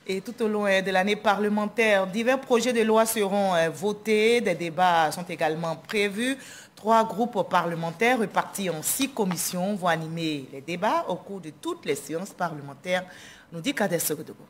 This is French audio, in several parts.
Et tout au long de l'année parlementaire, divers projets de loi seront votés. Des débats sont également prévus. 3 groupes parlementaires répartis en 6 commissions vont animer les débats au cours de toutes les séances parlementaires, nous dit Kader Sogodogo.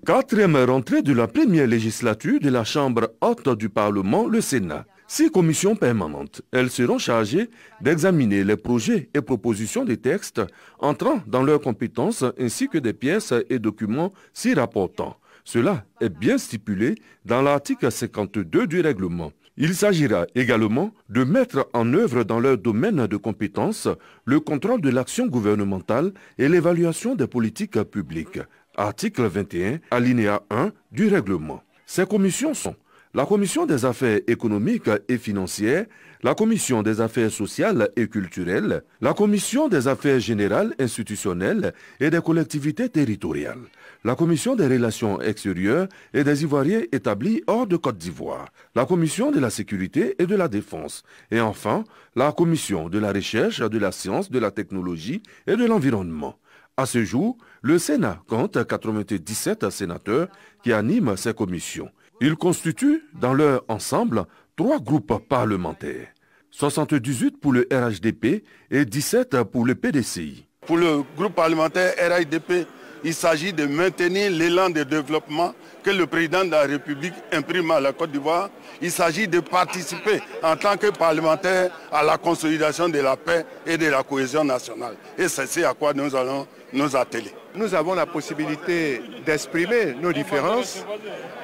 4e rentrée de la première législature de la Chambre haute du Parlement, le Sénat. 6 commissions permanentes. Elles seront chargées d'examiner les projets et propositions de textes entrant dans leurs compétences ainsi que des pièces et documents s'y rapportant. Cela est bien stipulé dans l'article 52 du règlement. Il s'agira également de mettre en œuvre dans leur domaine de compétences le contrôle de l'action gouvernementale et l'évaluation des politiques publiques. Article 21, alinéa 1 du règlement. Ces commissions sont la Commission des affaires économiques et financières, la Commission des affaires sociales et culturelles, la Commission des affaires générales institutionnelles et des collectivités territoriales, la Commission des relations extérieures et des Ivoiriens établis hors de Côte d'Ivoire, la Commission de la sécurité et de la défense, et enfin la Commission de la recherche, de la science, de la technologie et de l'environnement. À ce jour, le Sénat compte 97 sénateurs qui animent ces commissions. Ils constituent dans leur ensemble 3 groupes parlementaires, 78 pour le RHDP et 17 pour le PDCI. Pour le groupe parlementaire RHDP, il s'agit de maintenir l'élan de développement que le président de la République imprime à la Côte d'Ivoire. Il s'agit de participer en tant que parlementaire à la consolidation de la paix et de la cohésion nationale. Et c'est ce à quoi nous allons nous atteler. Nous avons la possibilité d'exprimer nos différences.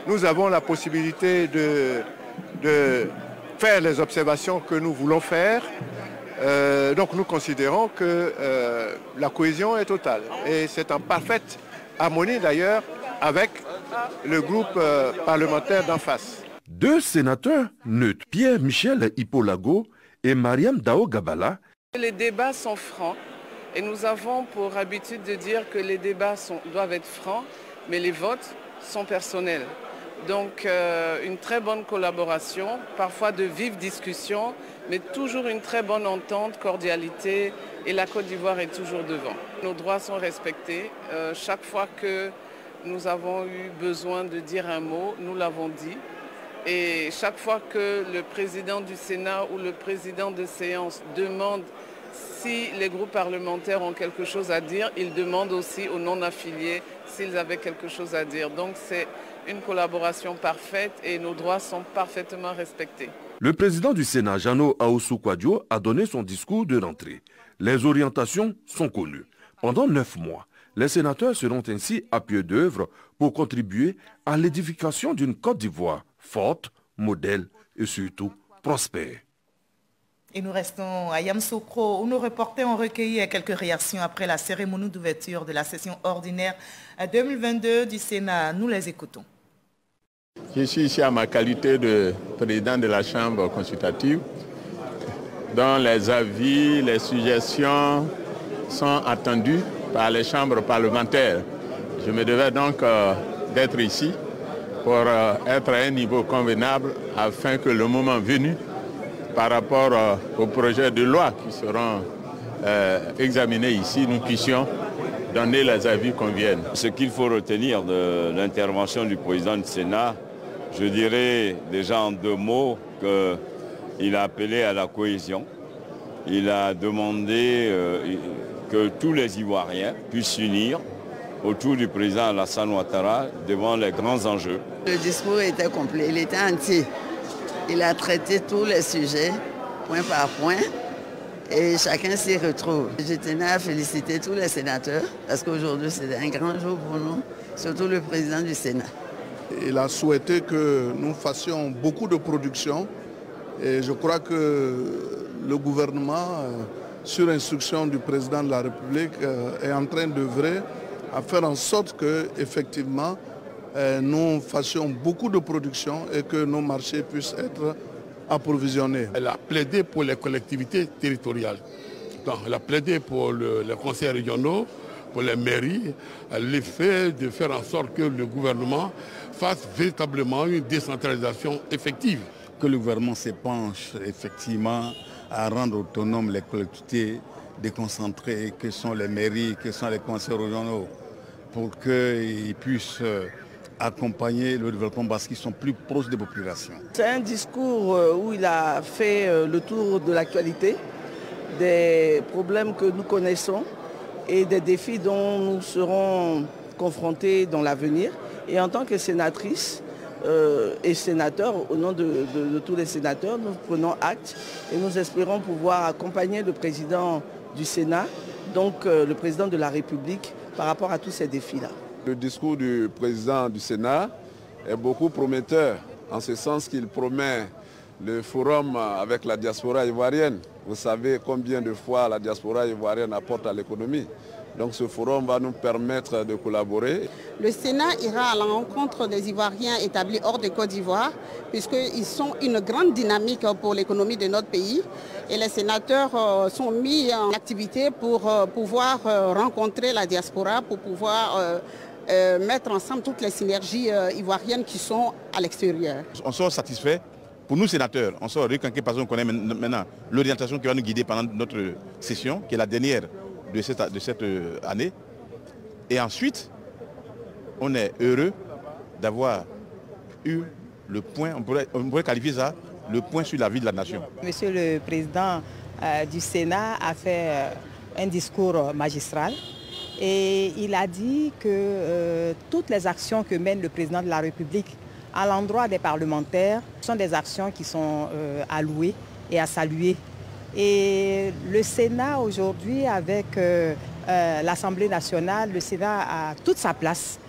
Nous avons la possibilité de faire les observations que nous voulons faire. Donc nous considérons que la cohésion est totale. Et c'est en parfaite harmonie d'ailleurs avec le groupe parlementaire d'en face. 2 sénateurs neutres, Pierre-Michel Hipolago et Mariam Dao Gabala. Les débats sont francs et nous avons pour habitude de dire que les débats doivent être francs, mais les votes sont personnels. Donc une très bonne collaboration, parfois de vives discussions, mais toujours une très bonne entente, cordialité, et la Côte d'Ivoire est toujours devant. Nos droits sont respectés. Chaque fois que nous avons eu besoin de dire un mot, nous l'avons dit. Et chaque fois que le président du Sénat ou le président de séance demande si les groupes parlementaires ont quelque chose à dire, ils demandent aussi aux non-affiliés s'ils avaient quelque chose à dire. Donc c'est une collaboration parfaite et nos droits sont parfaitement respectés. Le président du Sénat, Jano Aoussou Kouadio, a donné son discours de rentrée. Les orientations sont connues. Pendant 9 mois, les sénateurs seront ainsi à pied d'œuvre pour contribuer à l'édification d'une Côte d'Ivoire forte, modèle et surtout prospère. Et nous restons à Yamoussoukro où nos reporters ont recueilli quelques réactions après la cérémonie d'ouverture de la session ordinaire 2022 du Sénat. Nous les écoutons. Je suis ici à ma qualité de président de la Chambre consultative, dont les avis, les suggestions sont attendus par les chambres parlementaires. Je me devais donc d'être ici pour être à un niveau convenable afin que le moment venu, par rapport aux projets de loi qui seront examinés ici, nous puissions donner les avis qu'on vienne. Ce qu'il faut retenir de l'intervention du président du Sénat, je dirais déjà en 2 mots qu'il a appelé à la cohésion. Il a demandé que tous les Ivoiriens puissent s'unir autour du président Alassane Ouattara devant les grands enjeux. Le discours était complet, il était entier. Il a traité tous les sujets, point par point, et chacun s'y retrouve. Je tenais à féliciter tous les sénateurs, parce qu'aujourd'hui c'est un grand jour pour nous, surtout le président du Sénat. Il a souhaité que nous fassions beaucoup de production, et je crois que le gouvernement, sur instruction du président de la République, est en train d'œuvrer à faire en sorte que, effectivement, nous fassions beaucoup de production et que nos marchés puissent être approvisionnés. Elle a plaidé pour les collectivités territoriales. Donc, elle a plaidé pour les conseils régionaux, pour les mairies, l'effet de faire en sorte que le gouvernement fasse véritablement une décentralisation effective. Que le gouvernement s'épanche effectivement à rendre autonomes les collectivités déconcentrées, que sont les mairies, que sont les conseils régionaux, pour qu'ils puissent accompagner le développement parce qu'ils sont plus proches des populations. C'est un discours où il a fait le tour de l'actualité, des problèmes que nous connaissons et des défis dont nous serons confrontés dans l'avenir. Et en tant que sénatrice et sénateur, au nom de tous les sénateurs, nous prenons acte et nous espérons pouvoir accompagner le président du Sénat, donc le président de la République, par rapport à tous ces défis-là. Le discours du président du Sénat est beaucoup prometteur, en ce sens qu'il promet le forum avec la diaspora ivoirienne. Vous savez combien de fois la diaspora ivoirienne apporte à l'économie. Donc ce forum va nous permettre de collaborer. Le Sénat ira à la rencontre des Ivoiriens établis hors de Côte d'Ivoire, puisqu'ils sont une grande dynamique pour l'économie de notre pays. Et les sénateurs sont mis en activité pour pouvoir rencontrer la diaspora, pour pouvoir mettre ensemble toutes les synergies ivoiriennes qui sont à l'extérieur. On sort satisfait. Pour nous sénateurs, on sort requinqués parce qu'on connaît maintenant l'orientation qui va nous guider pendant notre session, qui est la dernière de cette année. Et ensuite, on est heureux d'avoir eu le point, on pourrait qualifier ça, le point sur la vie de la nation. Monsieur le Président du Sénat a fait un discours magistral et il a dit que toutes les actions que mène le Président de la République à l'endroit des parlementaires sont des actions qui sont à louer et à saluer. Et le Sénat aujourd'hui, avec l'Assemblée nationale, le Sénat a toute sa place